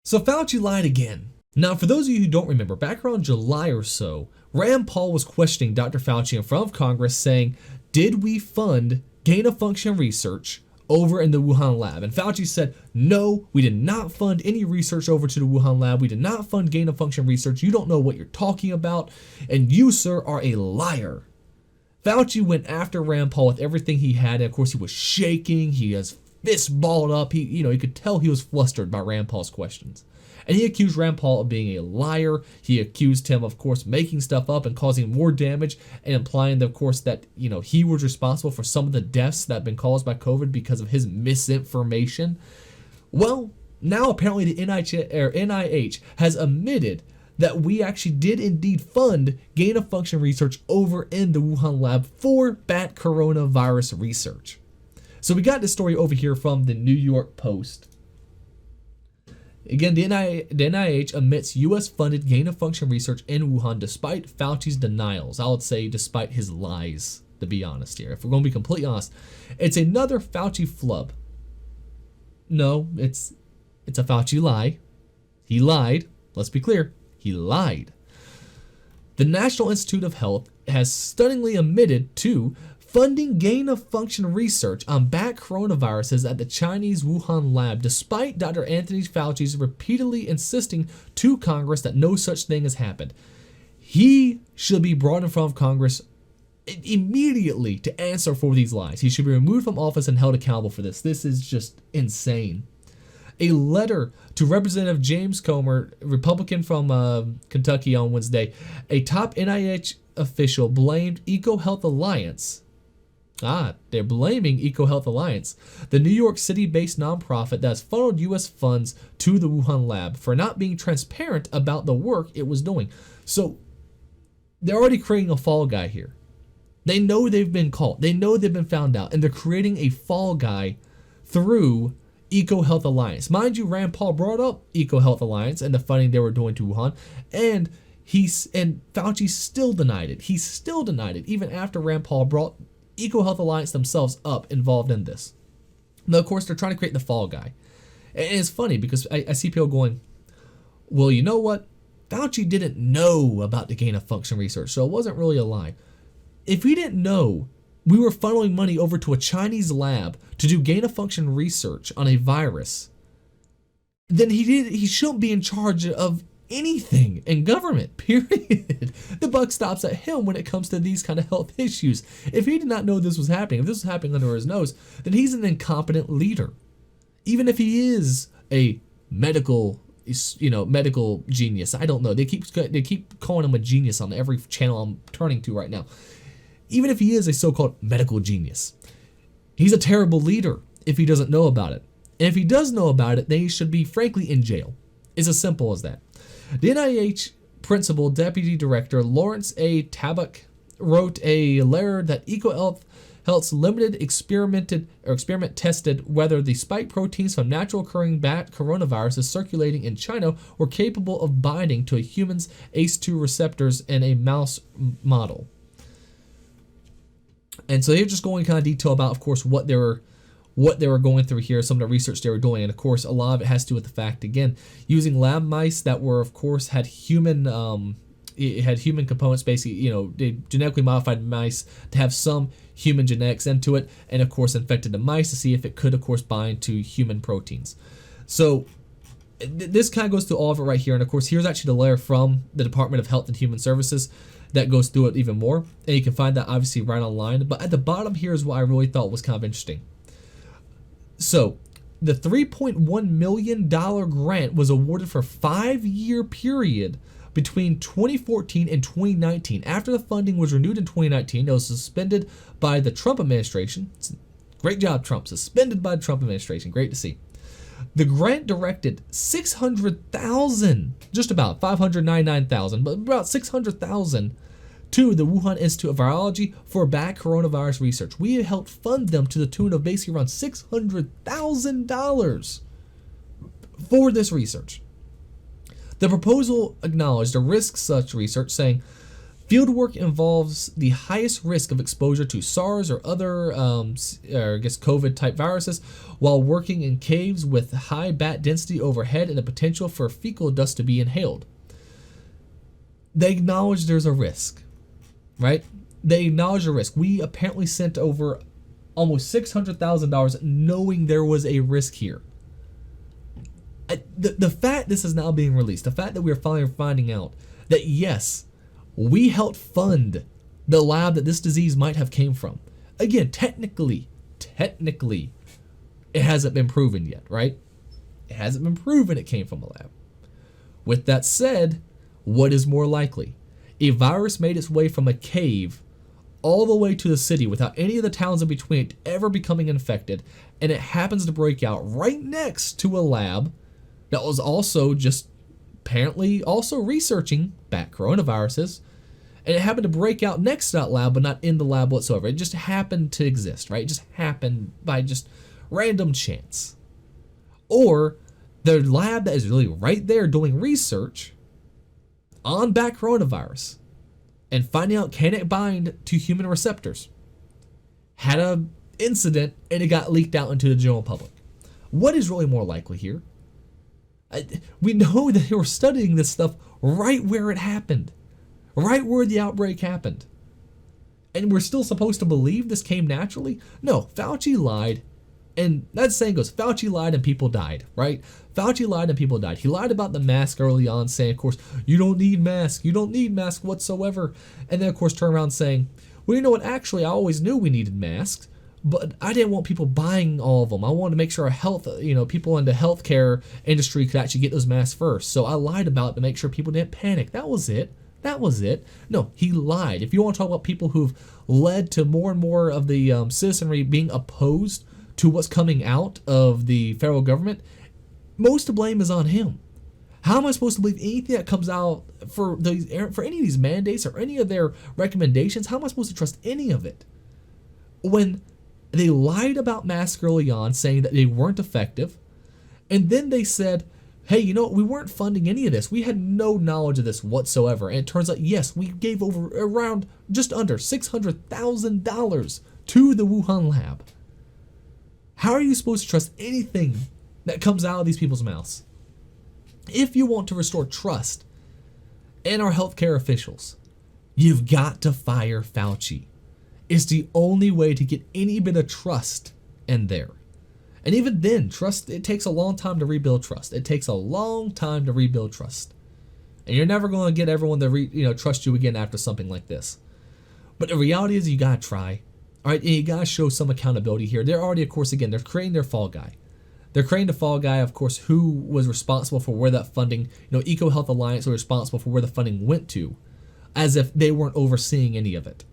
So Fauci lied again. Now, for those of you who don't remember, back around July or so, Rand Paul was questioning Dr. Fauci in front of Congress saying, did we fund gain-of-function research over in the Wuhan lab? And Fauci said, no, we did not fund any research over to the Wuhan lab. We did not fund gain-of-function research. You don't know what you're talking about. And you, sir, are a liar. Fauci went after Rand Paul with everything he had. And of course, he was shaking. He has fists balled up. You could tell he was flustered by Rand Paul's questions. And he accused Rand Paul of being a liar. He accused him, of course, making stuff up and causing more damage, and implying, of course, that he was responsible for some of the deaths that have been caused by COVID because of his misinformation. Well, now apparently the NIH has admitted that we actually did indeed fund gain-of-function research over in the Wuhan lab for bat coronavirus research. So we got this story over here from the New York Post. Again, the NIH admits U.S.-funded gain-of-function research in Wuhan despite Fauci's denials. I would say despite his lies, to be honest here. If we're going to be completely honest, it's another Fauci flub. No, it's a Fauci lie. He lied. Let's be clear. He lied. The National Institute of Health has stunningly admitted to funding gain-of-function research on bat coronaviruses at the Chinese Wuhan lab, despite Dr. Anthony Fauci's repeatedly insisting to Congress that no such thing has happened. He should be brought in front of Congress immediately to answer for these lies. He should be removed from office and held accountable for this. This is just insane. A letter to Representative James Comer, Republican from Kentucky, on Wednesday, a top NIH official blamed EcoHealth Alliance. They're blaming EcoHealth Alliance, the New York City-based nonprofit that has funneled U.S. funds to the Wuhan lab, for not being transparent about the work it was doing. So they're already creating a fall guy here. They know they've been caught. They know they've been found out, and they're creating a fall guy through EcoHealth Alliance. Mind you, Rand Paul brought up EcoHealth Alliance and the funding they were doing to Wuhan, and Fauci still denied it. He still denied it, even after Rand Paul brought EcoHealth Alliance themselves up involved in this. Now, of course, they're trying to create the fall guy. And it's funny because I see people going, well, you know what? Fauci didn't know about the gain-of-function research, so it wasn't really a lie. If he didn't know we were funneling money over to a Chinese lab to do gain-of-function research on a virus, then he shouldn't be in charge of anything in government, period. The buck stops at him when it comes to these kind of health issues. If he did not know this was happening, if this was happening under his nose, then he's an incompetent leader. Even if he is a medical genius. I don't know. They keep calling him a genius on every channel I'm turning to right now. Even if he is a so-called medical genius, he's a terrible leader if he doesn't know about it. And if he does know about it, then he should be, frankly, in jail. It's as simple as that. The NIH Principal Deputy Director Lawrence A. Tabak wrote a letter that EcoHealth's limited experiment tested whether the spike proteins from natural occurring bat coronaviruses circulating in China were capable of binding to a human's ACE2 receptors in a mouse model. And so they're just going kind of detail about, of course, what they were going through here, some of the research they were doing. And of course, a lot of it has to do with the fact, again, using lab mice that were, of course, had human components, basically, they genetically modified mice to have some human genetics into it, and of course infected the mice to see if it could, of course, bind to human proteins. So this kind of goes through all of it right here. And of course, here's actually the letter from the Department of Health and Human Services that goes through it even more. And you can find that obviously right online. But at the bottom here is what I really thought was kind of interesting. So the $3.1 million grant was awarded for a 5-year period between 2014 and 2019. After the funding was renewed in 2019, it was suspended by the Trump administration. Great job, Trump. Suspended by the Trump administration. Great to see. The grant directed $600,000, just about $599,000, but about $600,000 to the Wuhan Institute of Virology for bat coronavirus research. We helped fund them to the tune of basically around $600,000 for this research. The proposal acknowledged the risks of such research, saying Fieldwork involves the highest risk of exposure to SARS or other, COVID type viruses while working in caves with high bat density overhead and the potential for fecal dust to be inhaled. They acknowledge there's a risk, right? They acknowledge the risk. We apparently sent over almost $600,000 knowing there was a risk here. The fact this is now being released, the fact that we're finally finding out that yes, we helped fund the lab that this disease might have came from. Again, technically, it hasn't been proven yet, right? It hasn't been proven it came from a lab. With that said, what is more likely? A virus made its way from a cave all the way to the city without any of the towns in between it ever becoming infected, and it happens to break out right next to a lab that was also just apparently also researching bat coronaviruses, and it happened to break out next to that lab but not in the lab whatsoever. It just happened to exist, right? It just happened by just random chance. Or the lab that is really right there doing research on bat coronavirus and finding out can it bind to human receptors had an incident and it got leaked out into the general public. What is really more likely here? We know that they were studying this stuff right where it happened, right where the outbreak happened. And we're still supposed to believe this came naturally? No, Fauci lied. And that saying goes, Fauci lied and people died, right? Fauci lied and people died. He lied about the mask early on, saying, of course, you don't need masks. You don't need masks whatsoever. And then, of course, turn around saying, well, you know what? Actually, I always knew we needed masks, but I didn't want people buying all of them. I wanted to make sure our health, people in the healthcare industry could actually get those masks first. So I lied about it to make sure people didn't panic. That was it. No, he lied. If you want to talk about people who've led to more and more of the citizenry being opposed to what's coming out of the federal government, most of blame is on him. How am I supposed to believe anything that comes out for any of these mandates or any of their recommendations? How am I supposed to trust any of it when they lied about masks early on, saying that they weren't effective, and then they said, hey, we weren't funding any of this. We had no knowledge of this whatsoever. And it turns out, yes, we gave over around just under $600,000 to the Wuhan lab. How are you supposed to trust anything that comes out of these people's mouths? If you want to restore trust in our healthcare officials, you've got to fire Fauci. It's the only way to get any bit of trust in there. And even then, trust, it takes a long time to rebuild trust. And you're never going to get everyone to trust you again after something like this. But the reality is you got to try. All right, and you got to show some accountability here. They're already, of course, again, they're creating their fall guy. They're creating the fall guy, of course, who was responsible for where that funding, EcoHealth Alliance was responsible for where the funding went to, as if they weren't overseeing any of it.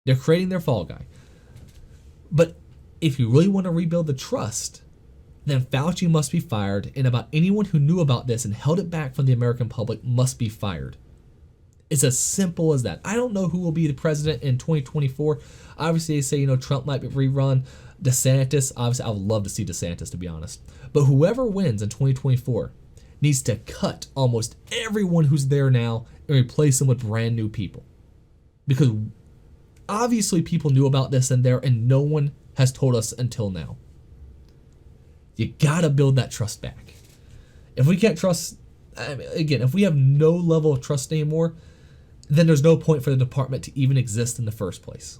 They're creating their fall guy. But if you really want to rebuild the trust, then Fauci must be fired, and about anyone who knew about this and held it back from the American public must be fired. It's as simple as that. I don't know who will be the president in 2024. Obviously, they say, Trump might be rerun. DeSantis, obviously, I would love to see DeSantis, to be honest. But whoever wins in 2024 needs to cut almost everyone who's there now and replace them with brand new people. Because obviously people knew about this in there and no one has told us until now. You gotta build that trust back. If we can't trust, again, if we have no level of trust anymore, then there's no point for the department to even exist in the first place.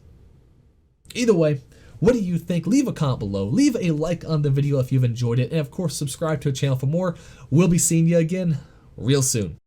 Either way, what do you think? Leave a comment below. Leave a like on the video if you've enjoyed it. And of course, subscribe to the channel for more. We'll be seeing you again real soon.